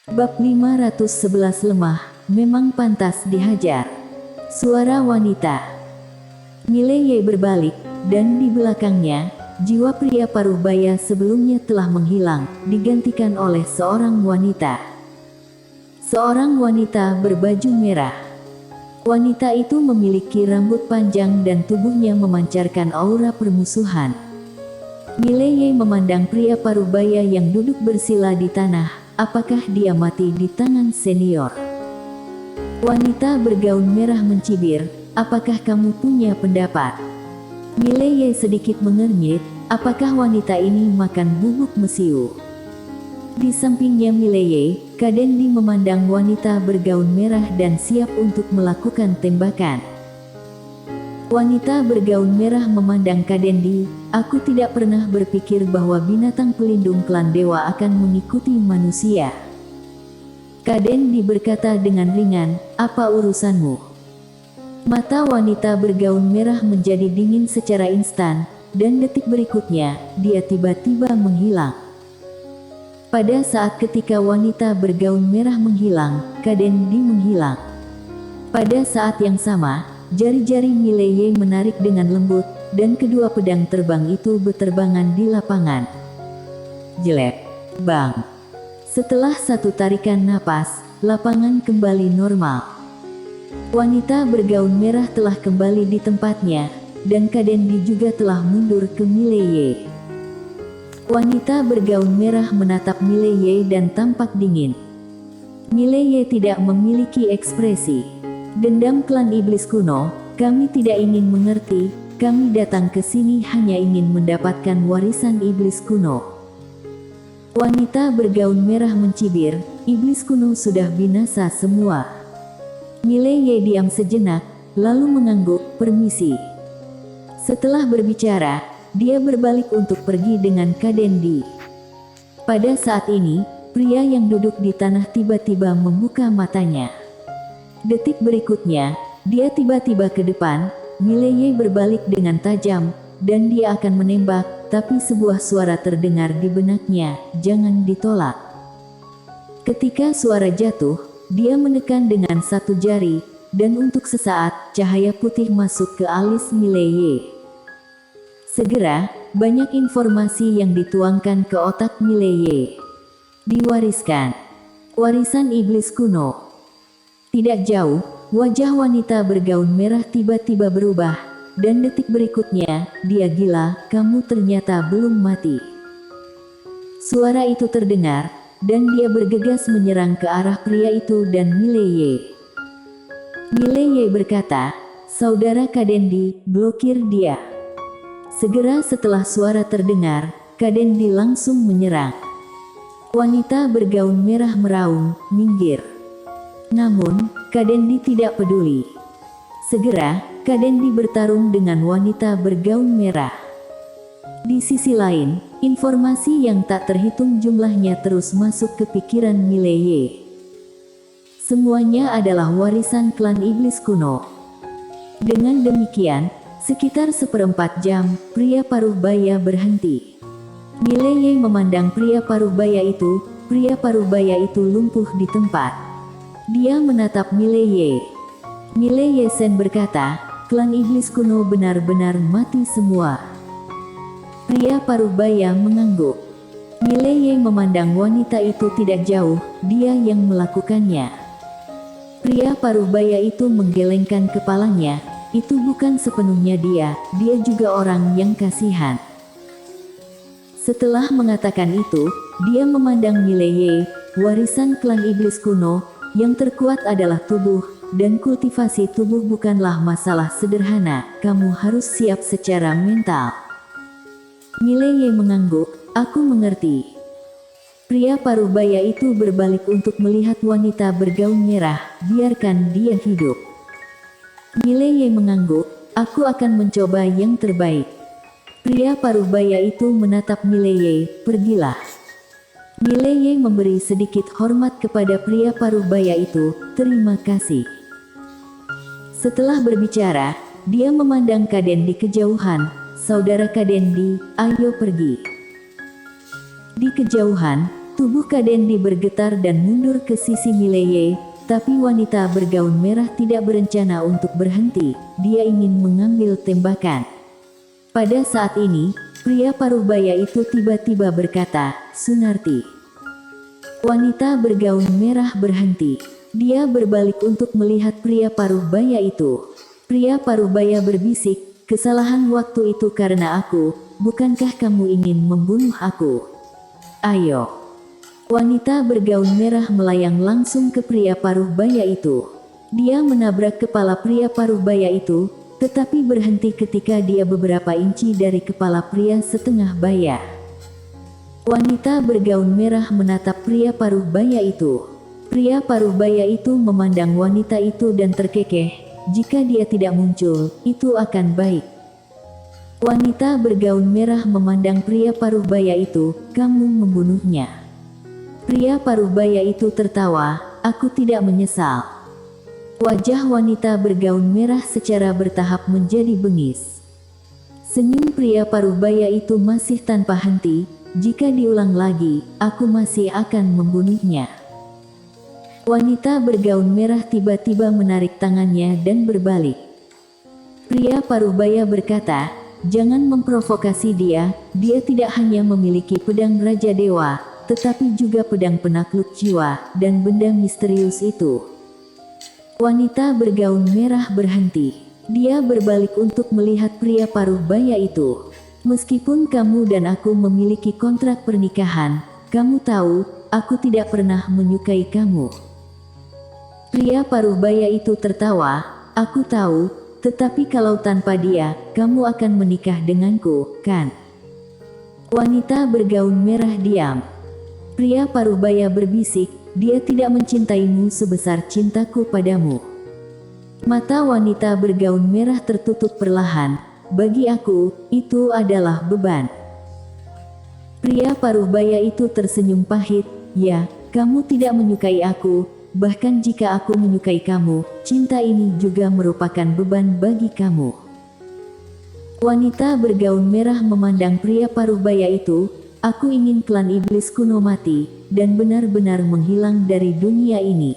Bab 511 lemah, memang pantas dihajar. Suara wanita. Mileye berbalik, dan di belakangnya, jiwa pria paruh baya sebelumnya telah menghilang, digantikan oleh seorang wanita. Seorang wanita berbaju merah. Wanita itu memiliki rambut panjang dan tubuhnya memancarkan aura permusuhan. Mileye memandang pria paruh baya yang duduk bersila di tanah. Apakah dia mati di tangan senior? Wanita bergaun merah mencibir, apakah kamu punya pendapat? Mileye sedikit mengernyit, apakah wanita ini makan bubuk mesiu? Di sampingnya Mileye, Kadendi memandang wanita bergaun merah dan siap untuk melakukan tembakan. Wanita bergaun merah memandang Kadendi, aku tidak pernah berpikir bahwa binatang pelindung klan dewa akan mengikuti manusia. Kadendi berkata dengan ringan, apa urusanmu? Mata wanita bergaun merah menjadi dingin secara instan, dan detik berikutnya, dia tiba-tiba menghilang. Pada saat ketika wanita bergaun merah menghilang, Kadendi menghilang. Pada saat yang sama, jari-jari Mileye menarik dengan lembut, dan kedua pedang terbang itu berterbangan di lapangan. Jelek. Bang. Setelah satu tarikan napas, lapangan kembali normal. Wanita bergaun merah telah kembali di tempatnya, dan Kadendi juga telah mundur ke Mileye. Wanita bergaun merah menatap Mileye dan tampak dingin. Mileye tidak memiliki ekspresi. Dendam klan iblis kuno, kami tidak ingin mengerti, kami datang ke sini hanya ingin mendapatkan warisan iblis kuno. Wanita bergaun merah mencibir, iblis kuno sudah binasa semua. Mileye diam sejenak, lalu mengangguk, permisi. Setelah berbicara, dia berbalik untuk pergi dengan Kadendi. Pada saat ini, pria yang duduk di tanah tiba-tiba membuka matanya. Detik berikutnya, dia tiba-tiba ke depan, Mileye berbalik dengan tajam, dan dia akan menembak, tapi sebuah suara terdengar di benaknya, jangan ditolak. Ketika suara jatuh, dia menekan dengan satu jari, dan untuk sesaat, cahaya putih masuk ke alis Mileye. Segera, banyak informasi yang dituangkan ke otak Mileye. Diwariskan. Warisan iblis kuno. Tidak jauh, wajah wanita bergaun merah tiba-tiba berubah, dan detik berikutnya, dia gila, kamu ternyata belum mati. Suara itu terdengar, dan dia bergegas menyerang ke arah pria itu dan Mileye. Mileye berkata, saudara Kadendi, blokir dia. Segera setelah suara terdengar, Kadendi langsung menyerang. Wanita bergaun merah meraung, minggir. Namun, Kadendi tidak peduli. Segera, Kadendi bertarung dengan wanita bergaun merah. Di sisi lain, informasi yang tak terhitung jumlahnya terus masuk ke pikiran Mileye. Semuanya adalah warisan klan iblis kuno. Dengan demikian, sekitar seperempat jam, pria paruh baya berhenti. Mileye memandang pria paruh baya itu lumpuh di tempat. Dia menatap Mileye. Mileye Sen berkata, klan iblis kuno benar-benar mati semua. Pria paruh baya mengangguk. Mileye memandang wanita itu tidak jauh, dia yang melakukannya. Pria paruh baya itu menggelengkan kepalanya, itu bukan sepenuhnya dia juga orang yang kasihan. Setelah mengatakan itu, dia memandang Mileye, warisan klan iblis kuno, yang terkuat adalah tubuh, dan kultivasi tubuh bukanlah masalah sederhana, kamu harus siap secara mental. Mileye mengangguk, aku mengerti. Pria paruh baya itu berbalik untuk melihat wanita bergaun merah, biarkan dia hidup. Mileye mengangguk, aku akan mencoba yang terbaik. Pria paruh baya itu menatap Mileye, pergilah. Mileye memberi sedikit hormat kepada pria paruh baya itu, terima kasih. Setelah berbicara, dia memandang Kadendi kejauhan, saudara Kadendi, ayo pergi. Di kejauhan, Tubuh Kak Dendi bergetar dan mundur ke sisi Mileye, tapi wanita bergaun merah tidak berencana untuk berhenti, dia ingin mengambil tembakan. Pada saat ini, pria paruh baya itu tiba-tiba berkata, "Sunarti." Wanita bergaun merah berhenti. Dia berbalik untuk melihat pria paruh baya itu. Pria paruh baya berbisik, "Kesalahan waktu itu karena aku, bukankah kamu ingin membunuh aku? Ayo." Wanita bergaun merah melayang langsung ke pria paruh baya itu. Dia menabrak kepala pria paruh baya itu, tetapi berhenti ketika dia beberapa inci dari kepala pria setengah baya. Wanita bergaun merah menatap pria paruh baya itu. Pria paruh baya itu memandang wanita itu dan terkekeh, jika dia tidak muncul, itu akan baik. Wanita bergaun merah memandang pria paruh baya itu, "Kamu membunuhnya." Pria paruh baya itu tertawa, "Aku tidak menyesal." Wajah wanita bergaun merah secara bertahap menjadi bengis. Senyum pria paruh baya itu masih tanpa henti, "Jika diulang lagi, aku masih akan membunuhnya." Wanita bergaun merah tiba-tiba menarik tangannya dan berbalik. Pria paruh baya berkata, "Jangan memprovokasi dia, dia tidak hanya memiliki pedang Raja Dewa, tetapi juga pedang penakluk jiwa, dan benda misterius itu." Wanita bergaun merah berhenti. Dia berbalik untuk melihat pria paruh baya itu. "Meskipun kamu dan aku memiliki kontrak pernikahan, kamu tahu, aku tidak pernah menyukai kamu." Pria paruh baya itu tertawa, "Aku tahu, tetapi kalau tanpa dia, kamu akan menikah denganku, kan?" Wanita bergaun merah diam. Pria paruh baya berbisik, "Dia tidak mencintaimu sebesar cintaku padamu." Mata wanita bergaun merah tertutup perlahan. "Bagi aku, itu adalah beban." Pria paruh baya itu tersenyum pahit, "Ya, kamu tidak menyukai aku, bahkan jika aku menyukai kamu, cinta ini juga merupakan beban bagi kamu." Wanita bergaun merah memandang pria paruh baya itu, "Aku ingin klan iblis kuno mati, dan benar-benar menghilang dari dunia ini."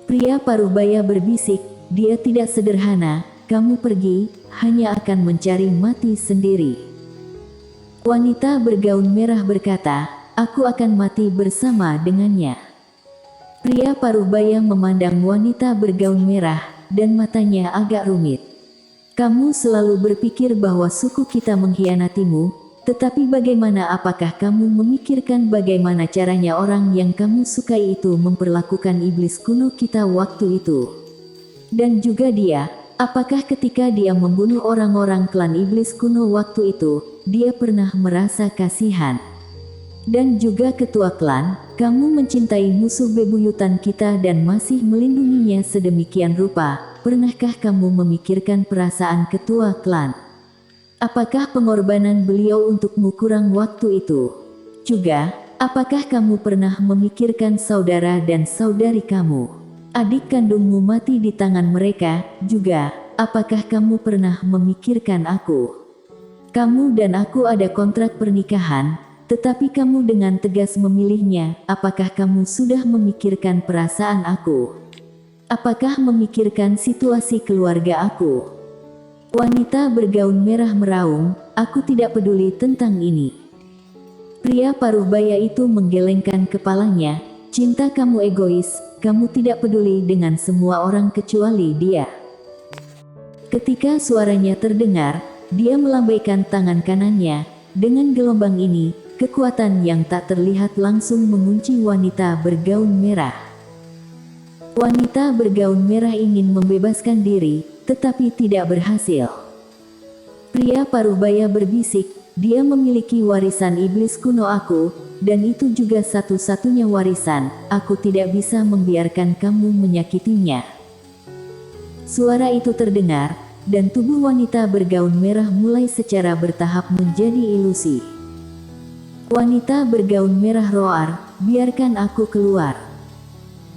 Pria paruh baya berbisik, "Dia tidak sederhana, kamu pergi, hanya akan mencari mati sendiri." Wanita bergaun merah berkata, "Aku akan mati bersama dengannya." Pria paruh baya memandang wanita bergaun merah, dan matanya agak rumit. "Kamu selalu berpikir bahwa suku kita mengkhianatimu, tetapi bagaimana, apakah kamu memikirkan bagaimana caranya orang yang kamu sukai itu memperlakukan iblis kuno kita waktu itu? Dan juga dia, apakah ketika dia membunuh orang-orang klan iblis kuno waktu itu, dia pernah merasa kasihan? Dan juga ketua klan, kamu mencintai musuh bebuyutan kita dan masih melindunginya sedemikian rupa, pernahkah kamu memikirkan perasaan ketua klan? Apakah pengorbanan beliau untukmu kurang waktu itu? Juga, apakah kamu pernah memikirkan saudara dan saudari kamu? Adik kandungmu mati di tangan mereka. Juga, apakah kamu pernah memikirkan aku? Kamu dan aku ada kontrak pernikahan, tetapi kamu dengan tegas memilihnya. Apakah kamu sudah memikirkan perasaan aku? Apakah memikirkan situasi keluarga aku?" Wanita bergaun merah meraung, "Aku tidak peduli tentang ini." Pria paruh baya itu menggelengkan kepalanya, "Cinta kamu egois, kamu tidak peduli dengan semua orang kecuali dia." Ketika suaranya terdengar, dia melambaikan tangan kanannya. Dengan gelombang ini, kekuatan yang tak terlihat langsung mengunci wanita bergaun merah. Wanita bergaun merah ingin membebaskan diri, tetapi tidak berhasil. Pria paruh baya berbisik, "Dia memiliki warisan iblis kuno aku, dan itu juga satu-satunya warisan. Aku tidak bisa membiarkan kamu menyakitinya." Suara itu terdengar, dan tubuh wanita bergaun merah mulai secara bertahap menjadi ilusi. Wanita bergaun merah roar, "Biarkan aku keluar."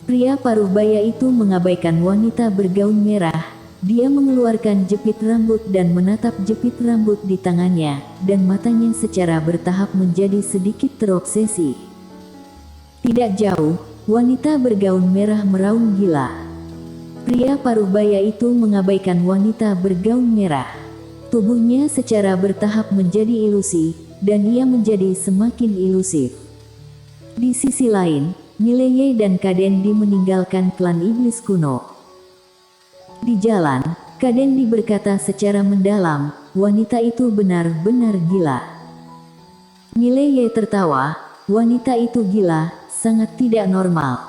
Pria paruh baya itu mengabaikan wanita bergaun merah. Dia mengeluarkan jepit rambut dan menatap jepit rambut di tangannya, dan matanya secara bertahap menjadi sedikit terobsesi. Tidak jauh, wanita bergaun merah meraung gila. Pria paruh baya itu mengabaikan wanita bergaun merah. Tubuhnya secara bertahap menjadi ilusi, dan ia menjadi semakin ilusif. Di sisi lain, Mileye dan Kadendi meninggalkan klan iblis kuno. Di jalan, Kadendi berkata secara mendalam, wanita itu benar-benar gila. Mileye tertawa, wanita itu gila, sangat tidak normal.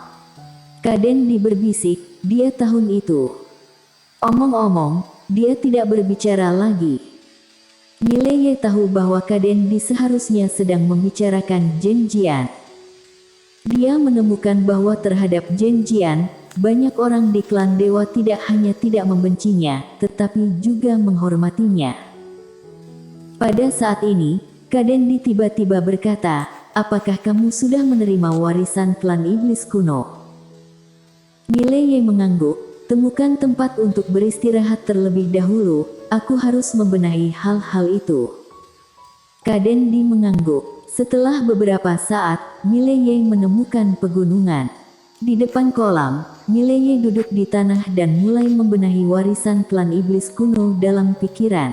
Kadendi berbisik, dia tahun itu. Omong-omong, dia tidak berbicara lagi. Mileye tahu bahwa Kadendi seharusnya sedang membicarakan Genjian. Dia menemukan bahwa terhadap Genjian, banyak orang di klan dewa tidak hanya tidak membencinya, tetapi juga menghormatinya. Pada saat ini, Kadendi tiba-tiba berkata, apakah kamu sudah menerima warisan klan iblis kuno? Mileye mengangguk, temukan tempat untuk beristirahat terlebih dahulu, aku harus membenahi hal-hal itu. Kadendi mengangguk. Setelah beberapa saat, Mileye menemukan pegunungan. Di depan kolam, Mileye duduk di tanah dan mulai membenahi warisan klan iblis kuno dalam pikiran.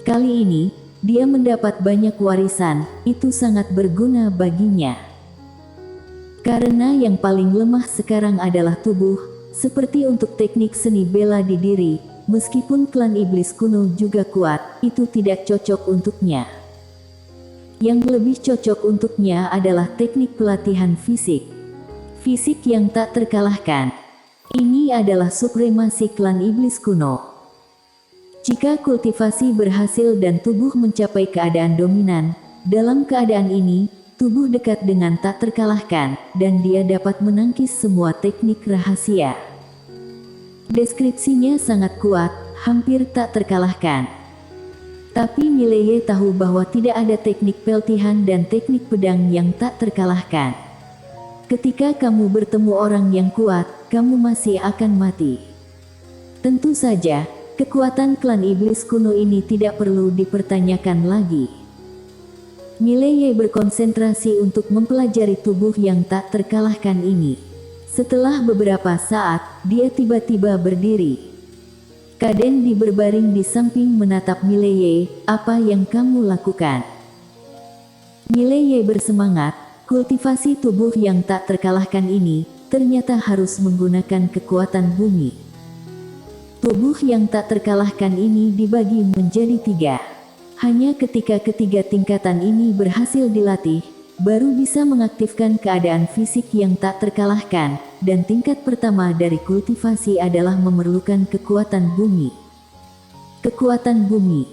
Kali ini, dia mendapat banyak warisan, itu sangat berguna baginya. Karena yang paling lemah sekarang adalah tubuh, seperti untuk teknik seni bela diri, meskipun klan iblis kuno juga kuat, itu tidak cocok untuknya. Yang lebih cocok untuknya adalah teknik pelatihan fisik. Fisik yang tak terkalahkan. Ini adalah supremasi klan iblis kuno. Jika kultivasi berhasil dan tubuh mencapai keadaan dominan, dalam keadaan ini, tubuh dekat dengan tak terkalahkan, dan dia dapat menangkis semua teknik rahasia. Deskripsinya sangat kuat, hampir tak terkalahkan. Tapi Mileye tahu bahwa tidak ada teknik peltihan dan teknik pedang yang tak terkalahkan. Ketika kamu bertemu orang yang kuat, kamu masih akan mati. Tentu saja, kekuatan klan iblis kuno ini tidak perlu dipertanyakan lagi. Mileye berkonsentrasi untuk mempelajari tubuh yang tak terkalahkan ini. Setelah beberapa saat, dia tiba-tiba berdiri. Kadendi berbaring di samping menatap Mileye, apa yang kamu lakukan? Mileye bersemangat, kultivasi tubuh yang tak terkalahkan ini, ternyata harus menggunakan kekuatan bumi. Tubuh yang tak terkalahkan ini dibagi menjadi 3. Hanya ketika ketiga tingkatan ini berhasil dilatih, baru bisa mengaktifkan keadaan fisik yang tak terkalahkan, dan tingkat pertama dari kultivasi adalah memerlukan kekuatan bumi. Kekuatan bumi.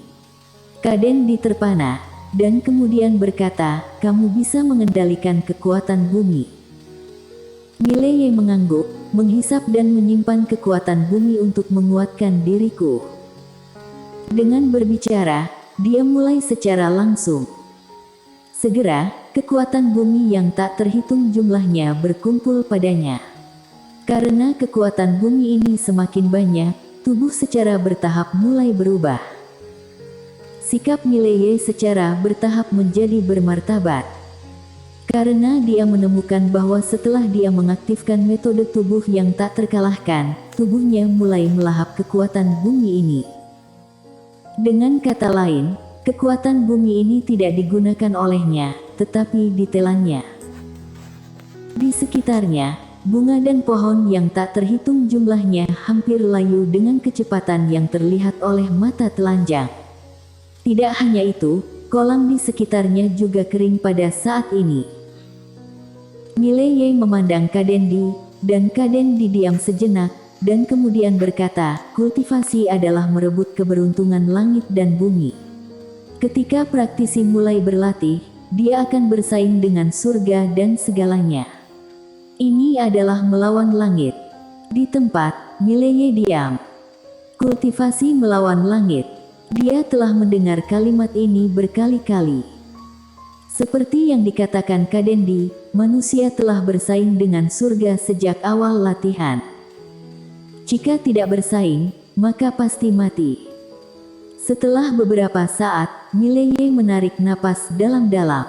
Kadendi terpana, dan kemudian berkata, kamu bisa mengendalikan kekuatan bumi. Mileye mengangguk, menghisap dan menyimpan kekuatan bumi untuk menguatkan diriku. Dengan berbicara, dia mulai secara langsung. Segera, kekuatan bumi yang tak terhitung jumlahnya berkumpul padanya. Karena kekuatan bumi ini semakin banyak, tubuh secara bertahap mulai berubah. Sikap Mileye secara bertahap menjadi bermartabat. Karena dia menemukan bahwa setelah dia mengaktifkan metode tubuh yang tak terkalahkan, tubuhnya mulai melahap kekuatan bumi ini. Dengan kata lain, kekuatan bumi ini tidak digunakan olehnya, tetapi ditelannya. Di sekitarnya, bunga dan pohon yang tak terhitung jumlahnya hampir layu dengan kecepatan yang terlihat oleh mata telanjang. Tidak hanya itu, kolam di sekitarnya juga kering pada saat ini. Mileye memandang Kadendi, dan Kadendi diam sejenak, dan kemudian berkata, kultivasi adalah merebut keberuntungan langit dan bumi. Ketika praktisi mulai berlatih, dia akan bersaing dengan surga dan segalanya. Ini adalah melawan langit. Di tempat, Mileye diam. Kultivasi melawan langit. Dia telah mendengar kalimat ini berkali-kali. Seperti yang dikatakan Kadendi, manusia telah bersaing dengan surga sejak awal latihan. Jika tidak bersaing, maka pasti mati. Setelah beberapa saat, Mileye menarik napas dalam-dalam.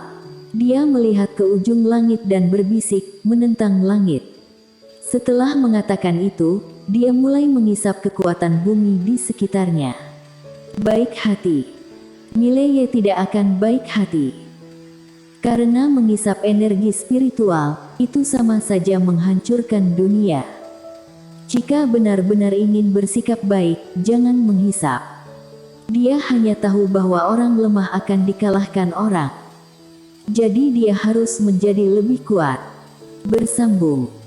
Dia melihat ke ujung langit dan berbisik, menentang langit. Setelah mengatakan itu, dia mulai mengisap kekuatan bumi di sekitarnya. Baik hati. Mileye tidak akan baik hati. Karena mengisap energi spiritual, itu sama saja menghancurkan dunia. Jika benar-benar ingin bersikap baik, jangan menghisap. Dia hanya tahu bahwa orang lemah akan dikalahkan orang. Jadi dia harus menjadi lebih kuat. Bersambung.